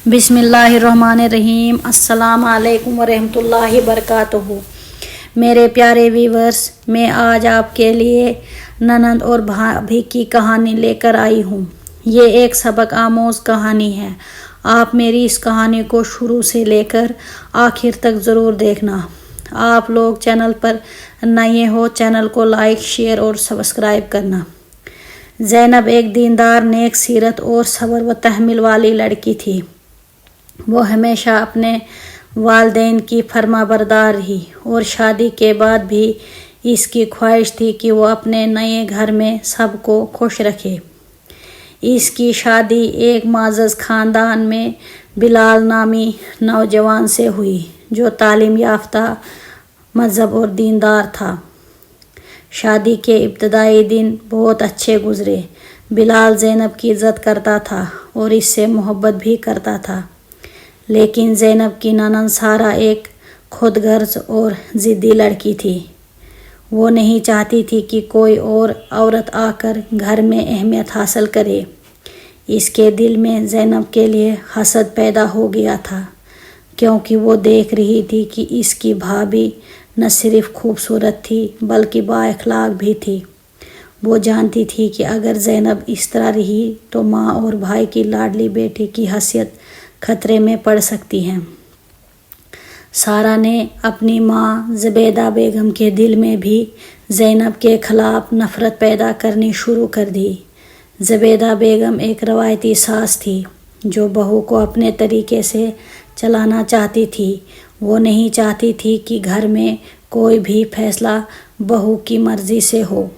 बिस्मिल्लाहिर्रहमानिर्रहीम। अस्सलाम वालेकुम वरहमतुल्लाहि वबरकातुहू। मेरे प्यारे व्यूवर्स, मैं आज आपके लिए ननद और भाभी की कहानी लेकर आई हूँ। ये एक सबक आमोज़ कहानी है। आप मेरी इस कहानी को शुरू से लेकर आखिर तक ज़रूर देखना। आप लोग चैनल पर नए हो, चैनल को लाइक, शेयर और सब्सक्राइब करना। ज़ैनब एक दीनदार, नेक सीरत और सब्र व तहम्मुल वाली लड़की थी। वो हमेशा अपने वालिदैन की फरमाबरदार रही और शादी के बाद भी इसकी ख्वाहिश थी कि वो अपने नए घर में सबको खुश रखे। इसकी शादी एक माज़ज़ ख़ानदान में बिलाल नामी नौजवान से हुई जो तालीम याफ्ता, मज़हब और दीनदार था। शादी के इब्तदाई दिन बहुत अच्छे गुज़रे। बिलाल ज़ैनब की इज़्ज़त करता था और इससे मोहब्बत भी करता था, लेकिन ज़ैनब की ननद सारा एक खुदगर्ज़ और ज़िद्दी लड़की थी। वो नहीं चाहती थी कि कोई और औरत आकर घर में अहमियत हासिल करे। इसके दिल में ज़ैनब के लिए हसद पैदा हो गया था, क्योंकि वो देख रही थी कि इसकी भाभी न सिर्फ खूबसूरत थी बल्कि बाअखलाक भी थी। वो जानती थी कि अगर ज़ैनब इस तरह रही तो माँ और भाई की लाडली बेटी की हैसियत खतरे में पड़ सकती हैं। सारा ने अपनी माँ ज़ुबैदा बेगम के दिल में भी ज़ैनब के ख़िलाफ़ नफ़रत पैदा करनी शुरू कर दी। ज़ुबैदा बेगम एक रवायती सास थी जो बहू को अपने तरीके से चलाना चाहती थी। वो नहीं चाहती थी कि घर में कोई भी फैसला बहू की मर्ज़ी से हो।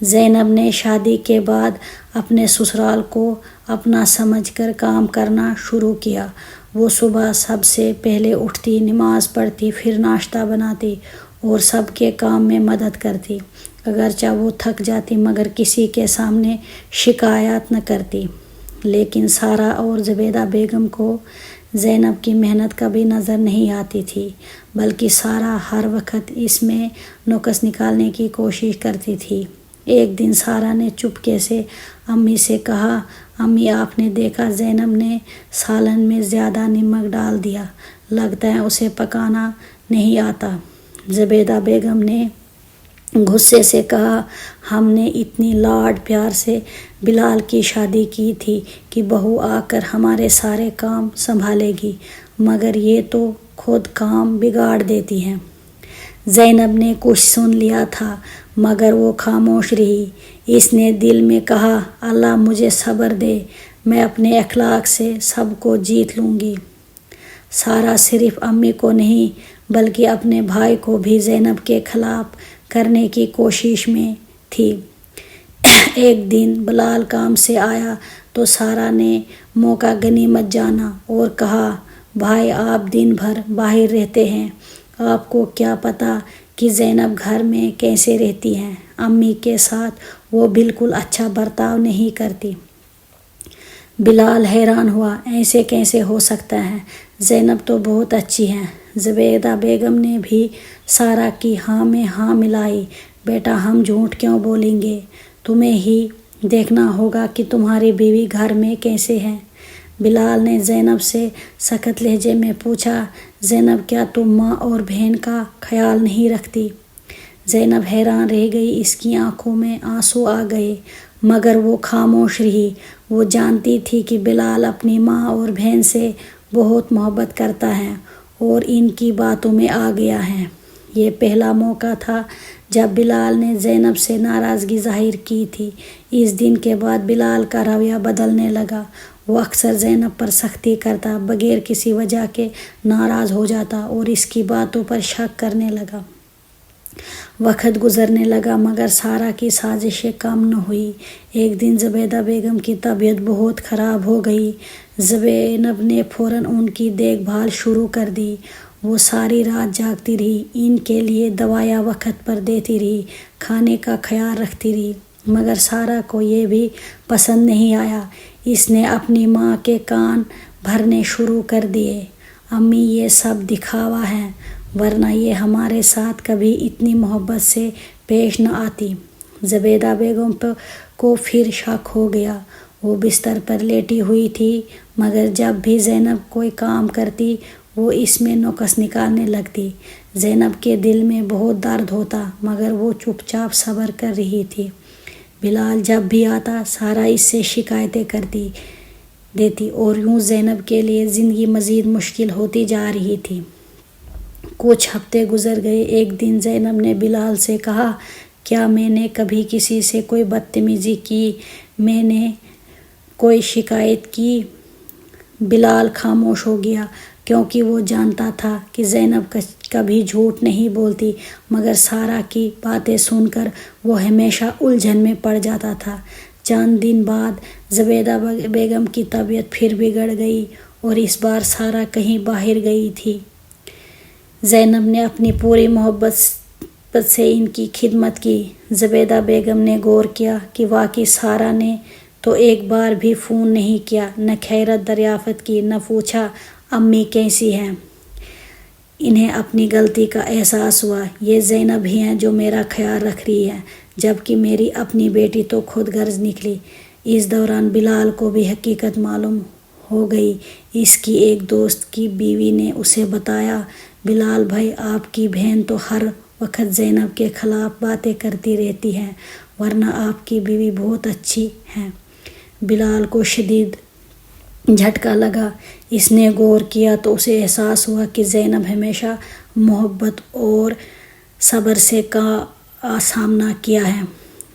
ज़ैनब ने शादी के बाद अपने ससुराल को अपना समझकर काम करना शुरू किया। वो सुबह सबसे पहले उठती, नमाज़ पढ़ती, फिर नाश्ता बनाती और सबके काम में मदद करती। अगरचे वो थक जाती मगर किसी के सामने शिकायत न करती। लेकिन सारा और ज़ुबैदा बेगम को ज़ैनब की मेहनत कभी नज़र नहीं आती थी, बल्कि सारा हर वक्त इसमें नुक्स निकालने की कोशिश करती थी। एक दिन सारा ने चुपके से अम्मी से कहा, अम्मी आपने देखा ज़ैनब ने सालन में ज़्यादा नमक डाल दिया, लगता है उसे पकाना नहीं आता। ज़ुबैदा बेगम ने गुस्से से कहा, हमने इतनी लाड प्यार से बिलाल की शादी की थी कि बहू आकर हमारे सारे काम संभालेगी, मगर ये तो खुद काम बिगाड़ देती हैं। ज़ैनब ने कुछ सुन लिया था मगर वो खामोश रही। इसने दिल में कहा, अल्लाह मुझे सब्र दे, मैं अपने अखलाक से सबको जीत लूँगी। सारा सिर्फ अम्मी को नहीं बल्कि अपने भाई को भी ज़ैनब के ख़िलाफ़ करने की कोशिश में थी। एक दिन बिलाल काम से आया तो सारा ने मौका गनीमत जाना और कहा, भाई आप दिन भर बाहर रहते हैं, आपको क्या पता कि ज़ैनब घर में कैसे रहती हैं। अम्मी के साथ वो बिल्कुल अच्छा बर्ताव नहीं करती। बिलाल हैरान हुआ, ऐसे कैसे हो सकता है, ज़ैनब तो बहुत अच्छी हैं। ज़ुबैदा बेगम ने भी सारा की हाँ में हाँ मिलाई। बेटा हम झूठ क्यों बोलेंगे, तुम्हें ही देखना होगा कि तुम्हारी बीवी घर में कैसे है। बिलाल ने ज़ैनब से सख्त लहजे में पूछा, ज़ैनब क्या तुम माँ और बहन का ख्याल नहीं रखती। ज़ैनब हैरान रह गई, इसकी आंखों में आंसू आ गए मगर वो खामोश रही। वो जानती थी कि बिलाल अपनी माँ और बहन से बहुत मोहब्बत करता है और इनकी बातों में आ गया है। ये पहला मौका था जब बिलाल ने ज़ैनब से नाराज़गी ज़ाहिर की थी। इस दिन के बाद बिलाल का रवैया बदलने लगा। वो अक्सर ज़ैनब पर सख्ती करता, बगैर किसी वजह के नाराज़ हो जाता और इसकी बातों पर शक करने लगा। वक्त गुजरने लगा मगर सारा की साजिशें कम न हुई। एक दिन ज़ुबैदा बेगम की तबीयत बहुत ख़राब हो गई। ज़ैनब ने फ़ौरन उनकी देखभाल शुरू कर दी। वो सारी रात जागती रही, इनके लिए दवाइयाँ वक्त पर देती रही, खाने का ख्याल रखती रही, मगर सारा को ये भी पसंद नहीं आया। इसने अपनी माँ के कान भरने शुरू कर दिए, अम्मी ये सब दिखावा है, वरना ये हमारे साथ कभी इतनी मोहब्बत से पेश न आती। ज़ुबैदा बेगम को फिर शक हो गया وہ بستر پر لیٹی ہوئی تھی، مگر جب بھی زینب کوئی کام کرتی وہ اس میں نقص نکالنے لگتی۔ زینب کے دل میں بہت درد ہوتا، مگر وہ چپ چاپ صبر کر رہی تھی۔ بلال جب بھی آتا سارا اس سے شکایتیں کرتی دیتی، اور یوں زینب کے لیے زندگی مزید مشکل ہوتی جا رہی تھی۔ کچھ ہفتے گزر گئے۔ ایک دن زینب نے بلال سے کہا، کیا میں نے کبھی کسی سے کوئی بدتمیزی کی؟ میں نے کوئی شکایت کی؟ بلال خاموش ہو گیا، کیونکہ وہ جانتا تھا کہ زینب کبھی جھوٹ نہیں بولتی، مگر سارا کی باتیں سن کر وہ ہمیشہ الجھن میں پڑ جاتا تھا۔ چند دن بعد زبیدہ بیگم کی طبیعت پھر بگڑ گئی، اور اس بار سارا کہیں باہر گئی تھی۔ زینب نے اپنی پوری محبت سے ان کی خدمت کی۔ زبیدہ بیگم نے غور کیا کہ واقعی سارا نے تو ایک بار بھی فون نہیں کیا، نہ خیرات دریافت کی، نہ پوچھا امی کیسی ہیں۔ انہیں اپنی غلطی کا احساس ہوا۔ یہ زینب ہی ہیں جو میرا خیال رکھ رہی ہے، جبکہ میری اپنی بیٹی تو خود غرض نکلی۔ اس دوران بلال کو بھی حقیقت معلوم ہو گئی۔ اس کی ایک دوست کی بیوی نے اسے بتایا، بلال بھائی، آپ کی بہن تو ہر وقت زینب کے خلاف باتیں کرتی رہتی ہے، ورنہ آپ کی بیوی بہت اچھی ہے۔ بلال کو شدید جھٹکا لگا۔ اس نے غور کیا تو اسے احساس ہوا کہ زینب ہمیشہ محبت اور صبر سے کا سامنا کیا ہے،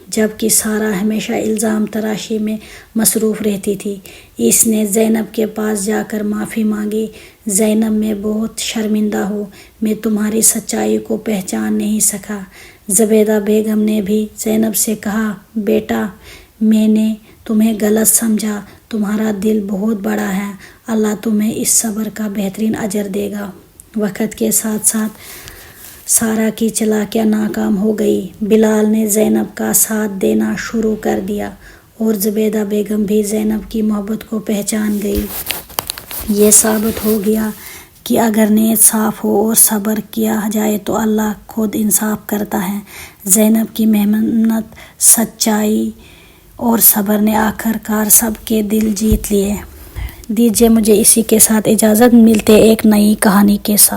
جبکہ سارا ہمیشہ الزام تراشی میں مصروف رہتی تھی۔ اس نے زینب کے پاس جا کر معافی مانگی۔ زینب، میں بہت شرمندہ ہوں، میں تمہاری سچائی کو پہچان نہیں سکا۔ زبیدہ بیگم نے بھی زینب سے کہا، بیٹا، میں نے تمہیں غلط سمجھا، تمہارا دل بہت بڑا ہے، اللہ تمہیں اس صبر کا بہترین اجر دے گا۔ وقت کے ساتھ ساتھ سارا کی چالاکیاں ناکام ہو گئی۔ بلال نے زینب کا ساتھ دینا شروع کر دیا، اور زبیدہ بیگم بھی زینب کی محبت کو پہچان گئی۔ یہ ثابت ہو گیا کہ اگر نیت صاف ہو اور صبر کیا جائے تو اللہ خود انصاف کرتا ہے۔ زینب کی محنت، سچائی اور صبر نے آخر کار سب کے دل جیت لیے۔ دیجیے مجھے اسی کے ساتھ اجازت، ملتے ایک نئی کہانی کے ساتھ۔